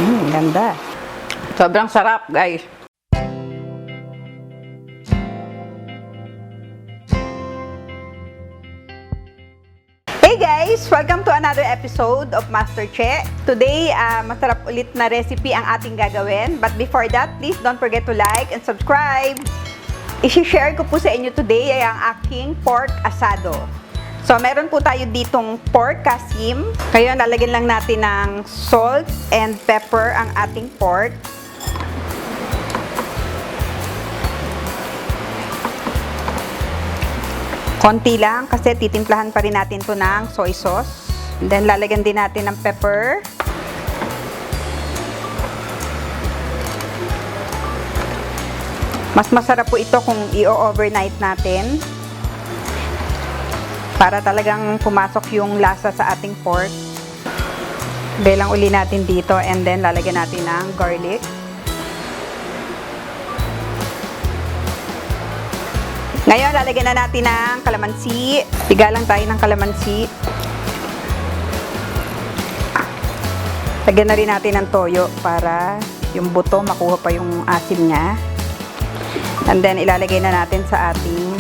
Ganda. Sobrang sarap, guys. Hey guys! Welcome to another episode of MasterChe. Today, masarap ulit na recipe ang ating gagawin. But before that, please don't forget to like and subscribe. I-share ko po sa inyo today ay ang aking pork asado. So, meron po tayo ditong pork kasim. Ngayon, lalagyan lang natin ng salt and pepper ang ating pork. Konti lang kasi titimplahan pa rin natin to ng soy sauce. And then, lalagyan din natin ng pepper. Mas masarap po ito kung i-overnight natin. Para talagang pumasok yung lasa sa ating pork. Belang uli natin dito and then lalagyan natin ng garlic. Ngayon, lalagyan na natin ng calamansi. Piga lang tayo ng calamansi. Lagyan na rin natin ng toyo para yung buto makuha pa yung asim niya. And then, ilalagay na natin sa ating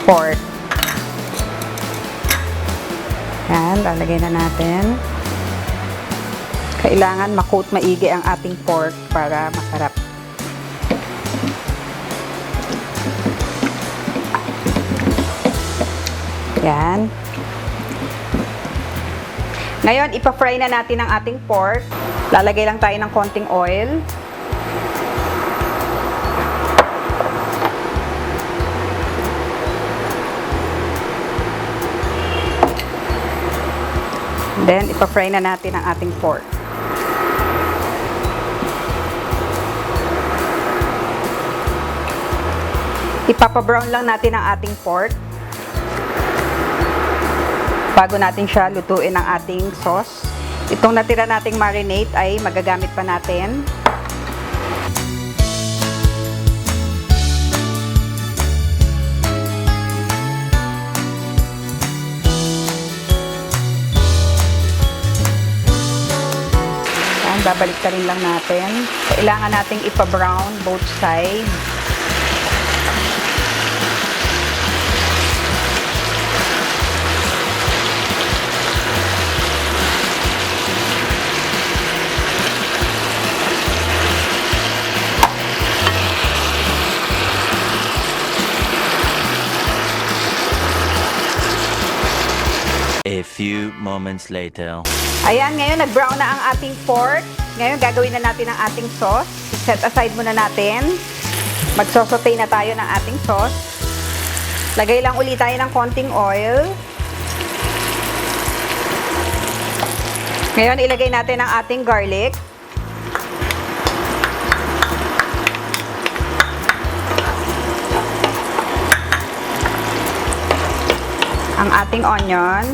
pork. Yan, lalagay na natin. Kailangan makot maigi ang ating pork para masarap. Yan. Ngayon, ipa-fry na natin ang ating pork. Lalagay lang tayo ng konting oil. Then, ipa-fry na natin ang ating pork. Ipapa-brown lang natin ang ating pork bago natin siya lutuin ang ating sauce. Itong natira nating marinate ay magagamit pa natin. Babalik ka rin lang natin. Kailangan nating ipa-brown both sides. A few moments later. Ayan, ngayon nag-brown na ang ating pork. Ngayon gagawin na natin ang ating sauce. Set aside muna natin. Magsosote na tayo ng ating sauce. Lagay lang ulit tayo ng konting oil. Ngayon ilagay natin ang ating garlic. Ang ating onion.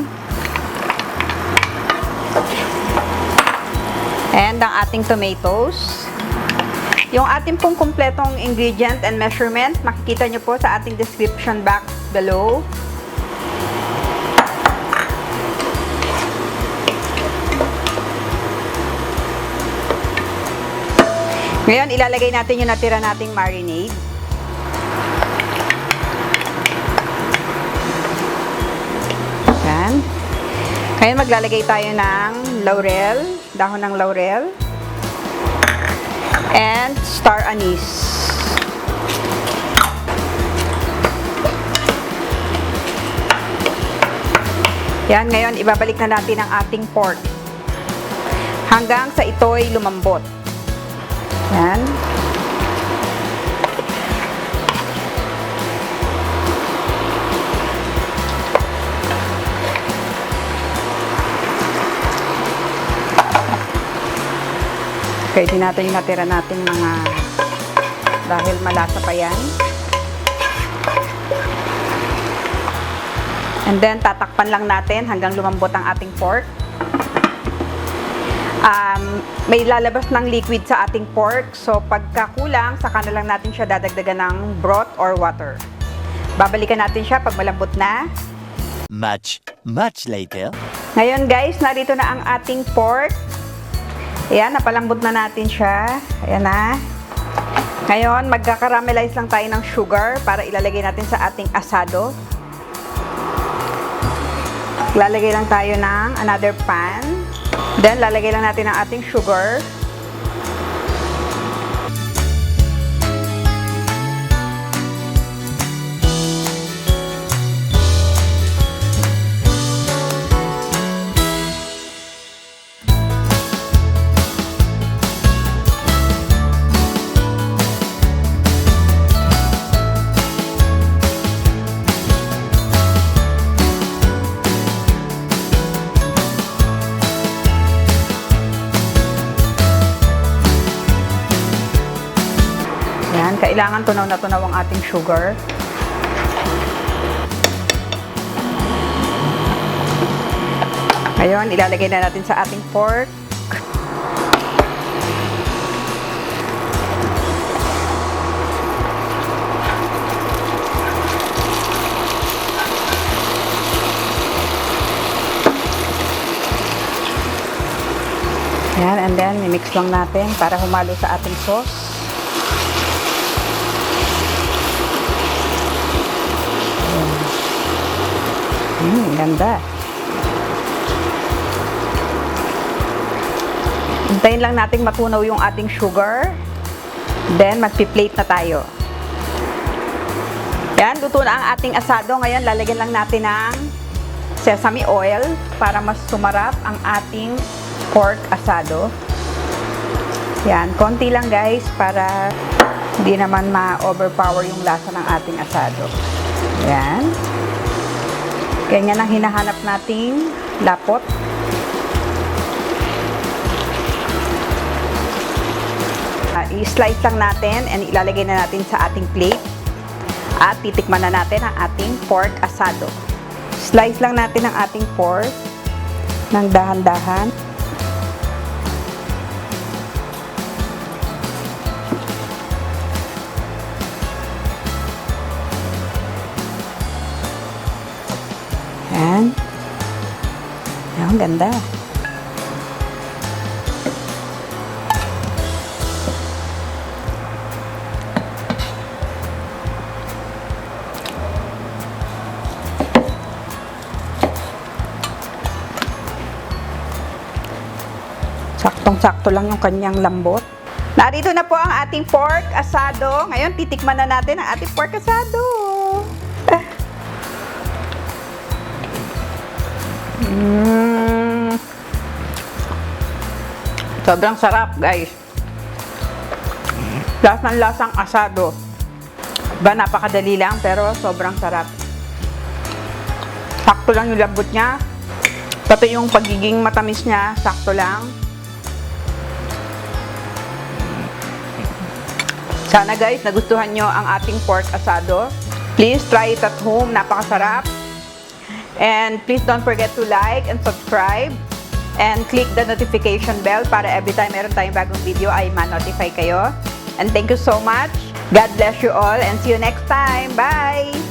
And ang ating tomatoes. Yung ating pong kumpletong ingredient and measurement, makikita nyo po sa ating description box below. Ngayon, ilalagay natin yung natira nating marinade. Yan. Ngayon, maglalagay tayo ng laurel. Dahon ng laurel and star anise. Yan, ngayon ibabalik na natin ang ating pork hanggang sa ito'y lumambot. Yan. Pwede natin yung natira natin mga dahil malasa pa yan. And then, tatakpan lang natin hanggang lumambot ang ating pork. May lalabas ng liquid sa ating pork. So, pagkakulang, saka na lang natin siya dadagdagan ng broth or water. Babalikan natin siya pag malambot na. Much later. Ngayon guys, narito na ang ating pork. Ayan, napalambot na natin siya. Ayan na. Ngayon, magkakaramelize lang tayo ng sugar para ilalagay natin sa ating asado. Lalagay lang tayo ng another pan. Then, lalagay lang natin ang ating sugar. Kailangan tunaw na tunaw ang ating sugar. Ngayon, ilalagay na natin sa ating pork. Ayan, and then, mimix lang natin para humalo sa ating sauce. Ganda. Hintayin lang nating matunaw yung ating sugar. Then, magpi-plate na tayo. Yan, luto na ang ating asado. Ngayon, lalagyan lang natin ng sesame oil para mas sumarap ang ating pork asado. Yan, konti lang guys para hindi naman ma-overpower yung lasa ng ating asado. Yan. Ganyan ang hinahanap nating lapot. I-slice lang natin and ilalagay na natin sa ating plate. At titikman na natin ang ating pork asado. Slice lang natin ang ating pork ng dahan-dahan. Yan. Ang ganda. Saktong-sakto lang yung kanyang lambot. Narito na po ang ating pork asado. Ngayon, titikman na natin ang ating pork asado. Sobrang sarap, guys. Lasang asado. Ba, napakadali lang, pero sobrang sarap. Sakto lang yung lambot niya. Pati yung pagiging matamis niya, sakto lang. Sana guys, nagustuhan nyo ang ating pork asado. Please try it at home. Napakasarap. And please don't forget to like and subscribe. And click the notification bell para every time meron tayong bagong video ay ma-notify kayo. And thank you so much. God bless you all and see you next time. Bye!